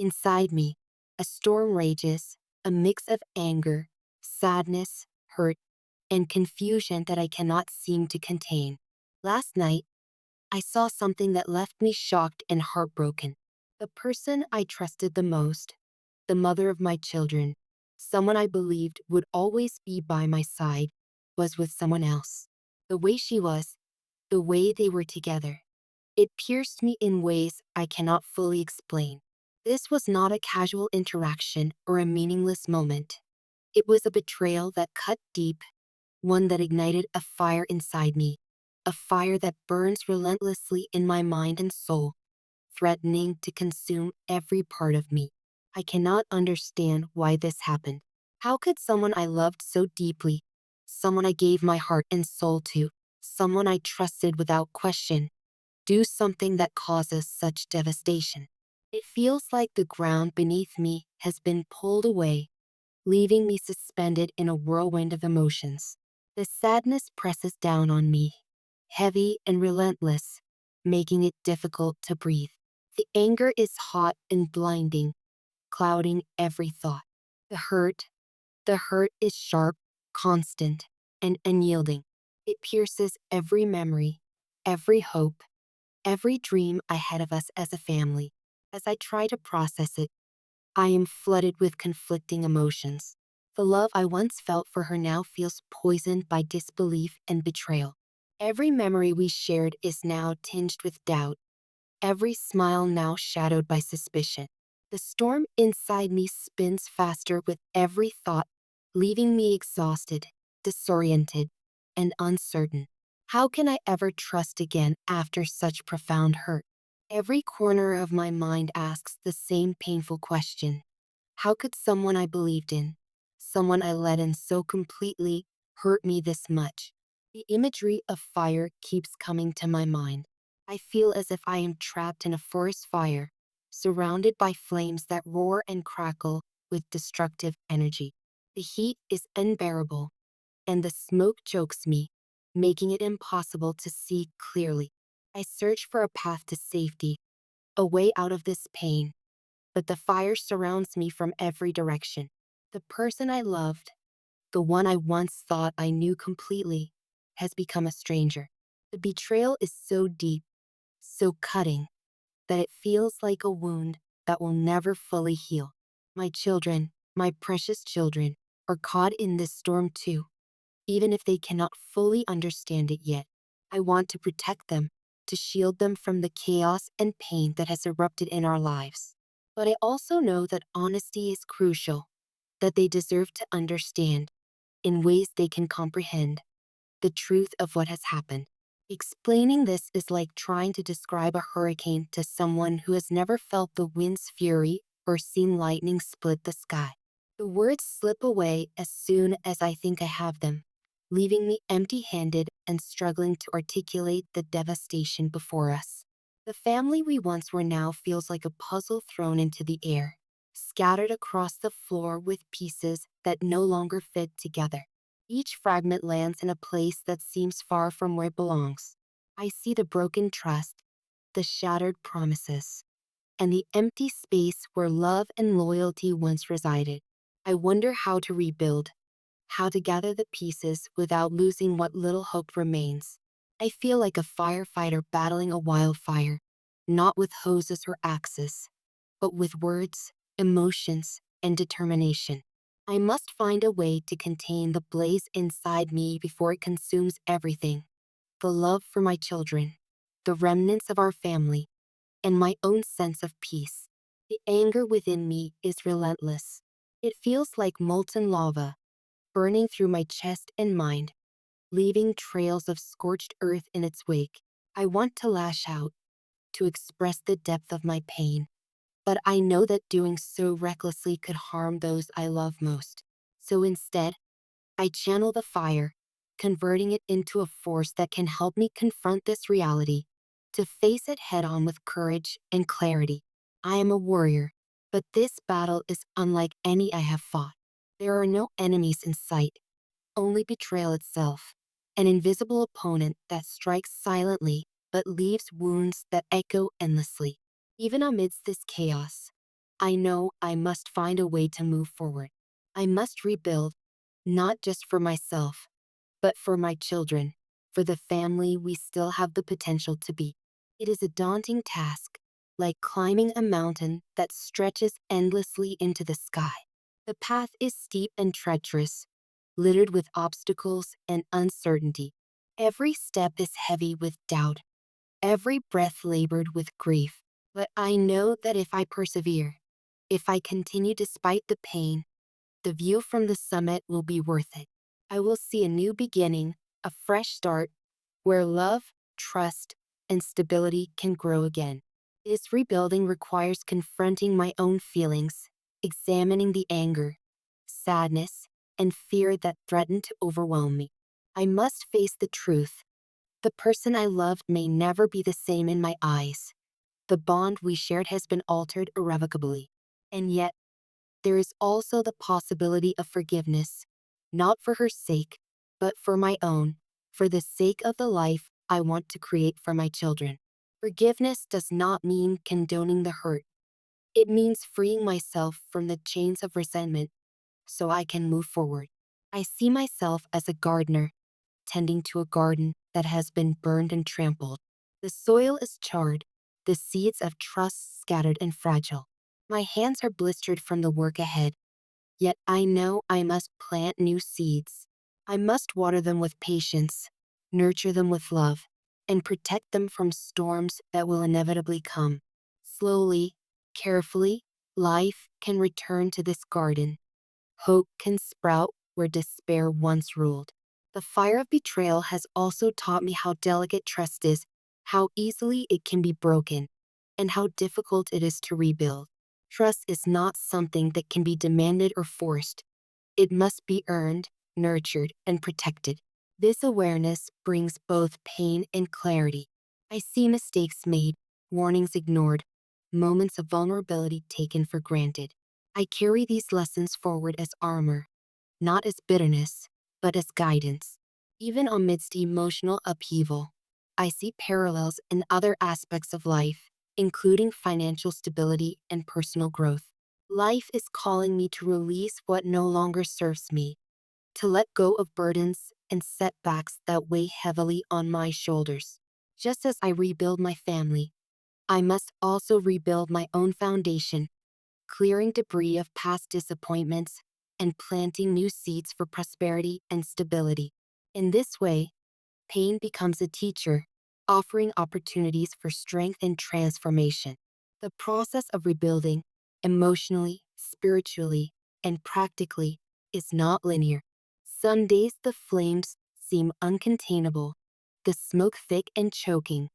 Inside me, a storm rages, a mix of anger, sadness, hurt, and confusion that I cannot seem to contain. Last night, I saw something that left me shocked and heartbroken. The person I trusted the most, the mother of my children, someone I believed would always be by my side, was with someone else. The way she was, the way they were together, it pierced me in ways I cannot fully explain. This was not a casual interaction or a meaningless moment. It was a betrayal that cut deep, one that ignited a fire inside me, a fire that burns relentlessly in my mind and soul, threatening to consume every part of me. I cannot understand why this happened. How could someone I loved so deeply, someone I gave my heart and soul to, someone I trusted without question, do something that causes such devastation? It feels like the ground beneath me has been pulled away, leaving me suspended in a whirlwind of emotions. The sadness presses down on me, heavy and relentless, making it difficult to breathe. The anger is hot and blinding, clouding every thought. The hurt, the hurt is sharp, constant, and unyielding. It pierces every memory, every hope, every dream I had of us as a family. As I try to process it, I am flooded with conflicting emotions. The love I once felt for her now feels poisoned by disbelief and betrayal. Every memory we shared is now tinged with doubt, every smile now shadowed by suspicion. The storm inside me spins faster with every thought, leaving me exhausted, disoriented, and uncertain. How can I ever trust again after such profound hurt? Every corner of my mind asks the same painful question. How could someone I believed in, someone I let in so completely, hurt me this much? The imagery of fire keeps coming to my mind. I feel as if I am trapped in a forest fire, surrounded by flames that roar and crackle with destructive energy. The heat is unbearable, and the smoke chokes me, making it impossible to see clearly. I search for a path to safety, a way out of this pain, but the fire surrounds me from every direction. The person I loved, the one I once thought I knew completely, has become a stranger. The betrayal is so deep, so cutting, that it feels like a wound that will never fully heal. My children, my precious children, are caught in this storm too, even if they cannot fully understand it yet. I want to protect them, to shield them from the chaos and pain that has erupted in our lives. But I also know that honesty is crucial, that they deserve to understand, in ways they can comprehend, the truth of what has happened. Explaining this is like trying to describe a hurricane to someone who has never felt the wind's fury or seen lightning split the sky. The words slip away as soon as I think I have them, leaving me empty-handed and struggling to articulate the devastation before us. The family we once were now feels like a puzzle thrown into the air, scattered across the floor with pieces that no longer fit together. Each fragment lands in a place that seems far from where it belongs. I see the broken trust, the shattered promises, and the empty space where love and loyalty once resided. I wonder how to rebuild, how to gather the pieces without losing what little hope remains. I feel like a firefighter battling a wildfire, not with hoses or axes, but with words, emotions, and determination. I must find a way to contain the blaze inside me before it consumes everything. The love for my children, the remnants of our family, and my own sense of peace. The anger within me is relentless. It feels like molten lava, burning through my chest and mind, leaving trails of scorched earth in its wake. I want to lash out, to express the depth of my pain, but I know that doing so recklessly could harm those I love most. So instead, I channel the fire, converting it into a force that can help me confront this reality, to face it head on with courage and clarity. I am a warrior, but this battle is unlike any I have fought. There are no enemies in sight, only betrayal itself, an invisible opponent that strikes silently but leaves wounds that echo endlessly. Even amidst this chaos, I know I must find a way to move forward. I must rebuild, not just for myself, but for my children, for the family we still have the potential to be. It is a daunting task, like climbing a mountain that stretches endlessly into the sky. The path is steep and treacherous, littered with obstacles and uncertainty. Every step is heavy with doubt, every breath labored with grief. But I know that if I persevere, if I continue despite the pain, the view from the summit will be worth it. I will see a new beginning, a fresh start, where love, trust, and stability can grow again. This rebuilding requires confronting my own feelings, examining the anger, sadness, and fear that threaten to overwhelm me. I must face the truth. The person I loved may never be the same in my eyes. The bond we shared has been altered irrevocably. And yet, there is also the possibility of forgiveness, not for her sake, but for my own, for the sake of the life I want to create for my children. Forgiveness does not mean condoning the hurt. It means freeing myself from the chains of resentment so I can move forward. I see myself as a gardener, tending to a garden that has been burned and trampled. The soil is charred, the seeds of trust scattered and fragile. My hands are blistered from the work ahead, yet I know I must plant new seeds. I must water them with patience, nurture them with love, and protect them from storms that will inevitably come. Slowly, carefully, life can return to this garden. Hope can sprout where despair once ruled. The fire of betrayal has also taught me how delicate trust is, how easily it can be broken, and how difficult it is to rebuild. Trust is not something that can be demanded or forced. It must be earned, nurtured, and protected. This awareness brings both pain and clarity. I see mistakes made, warnings ignored, moments of vulnerability taken for granted. I carry these lessons forward as armor, not as bitterness, but as guidance. Even amidst emotional upheaval, I see parallels in other aspects of life, including financial stability and personal growth. Life is calling me to release what no longer serves me, to let go of burdens and setbacks that weigh heavily on my shoulders. Just as I rebuild my family, I must also rebuild my own foundation, clearing debris of past disappointments and planting new seeds for prosperity and stability. In this way, pain becomes a teacher, offering opportunities for strength and transformation. The process of rebuilding, emotionally, spiritually, and practically, is not linear. Some days the flames seem uncontainable, the smoke thick and choking,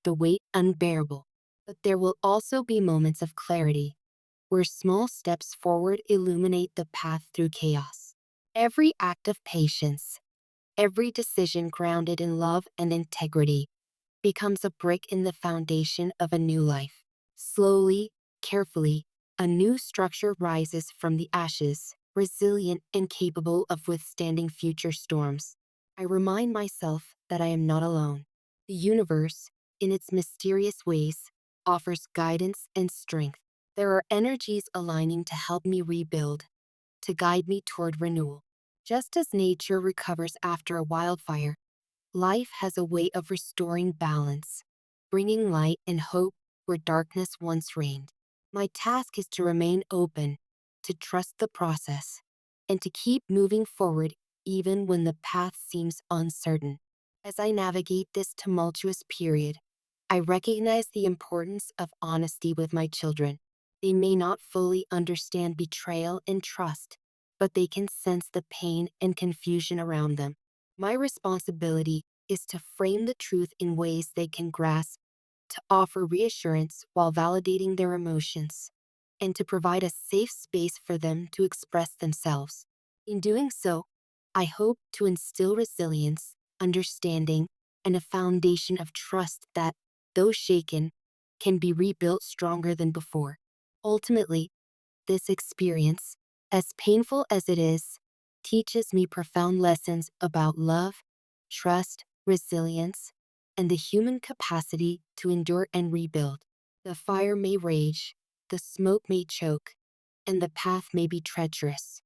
the weight unbearable. But there will also be moments of clarity, where small steps forward illuminate the path through chaos. Every act of patience, every decision grounded in love and integrity, becomes a brick in the foundation of a new life. Slowly, carefully, a new structure rises from the ashes, resilient and capable of withstanding future storms. I remind myself that I am not alone. The universe, in its mysterious ways, offers guidance and strength. There are energies aligning to help me rebuild, to guide me toward renewal. Just as nature recovers after a wildfire, life has a way of restoring balance, bringing light and hope where darkness once reigned. My task is to remain open, to trust the process, and to keep moving forward even when the path seems uncertain. As I navigate this tumultuous period, I recognize the importance of honesty with my children. They may not fully understand betrayal and trust, but they can sense the pain and confusion around them. My responsibility is to frame the truth in ways they can grasp, to offer reassurance while validating their emotions, and to provide a safe space for them to express themselves. In doing so, I hope to instill resilience, understanding, and a foundation of trust that, though shaken, can be rebuilt stronger than before. Ultimately, this experience, as painful as it is, teaches me profound lessons about love, trust, resilience, and the human capacity to endure and rebuild. The fire may rage, The smoke may choke, and the path may be treacherous,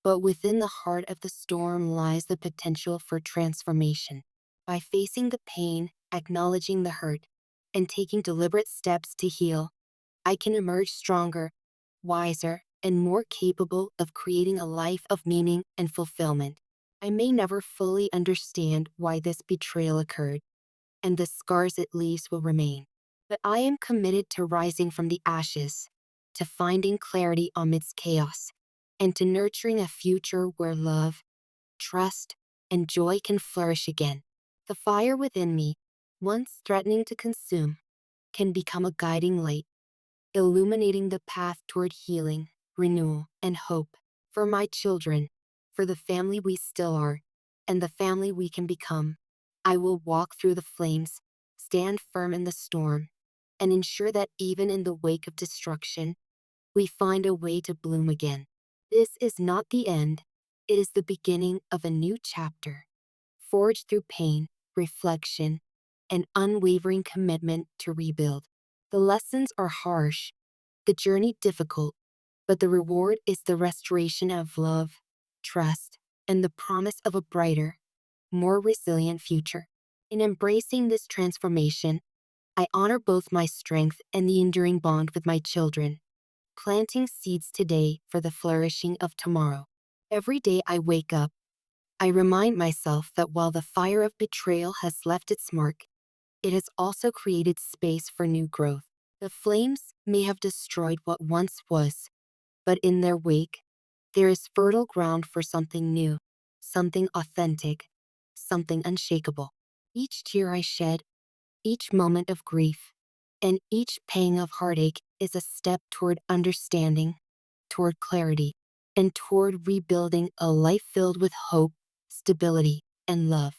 but within the heart of the storm lies the potential for transformation. By facing the pain, acknowledging the hurt, and taking deliberate steps to heal, I can emerge stronger, wiser, and more capable of creating a life of meaning and fulfillment. I may never fully understand why this betrayal occurred, and the scars it leaves will remain. But I am committed to rising from the ashes, to finding clarity amidst chaos, and to nurturing a future where love, trust, and joy can flourish again. The fire within me, once threatening to consume, can become a guiding light, illuminating the path toward healing, renewal, and hope. For my children, for the family we still are, and the family we can become, I will walk through the flames, stand firm in the storm, and ensure that even in the wake of destruction, we find a way to bloom again. This is not the end, it is the beginning of a new chapter, forged through pain, reflection, and unwavering commitment to rebuild. The lessons are harsh, the journey difficult, but the reward is the restoration of love, trust, and the promise of a brighter, more resilient future. In embracing this transformation, I honor both my strength and the enduring bond with my children, planting seeds today for the flourishing of tomorrow. Every day I wake up, I remind myself that while the fire of betrayal has left its mark, it has also created space for new growth. The flames may have destroyed what once was, but in their wake, there is fertile ground for something new, something authentic, something unshakable. Each tear I shed, each moment of grief, and each pang of heartache is a step toward understanding, toward clarity, and toward rebuilding a life filled with hope, stability, and love.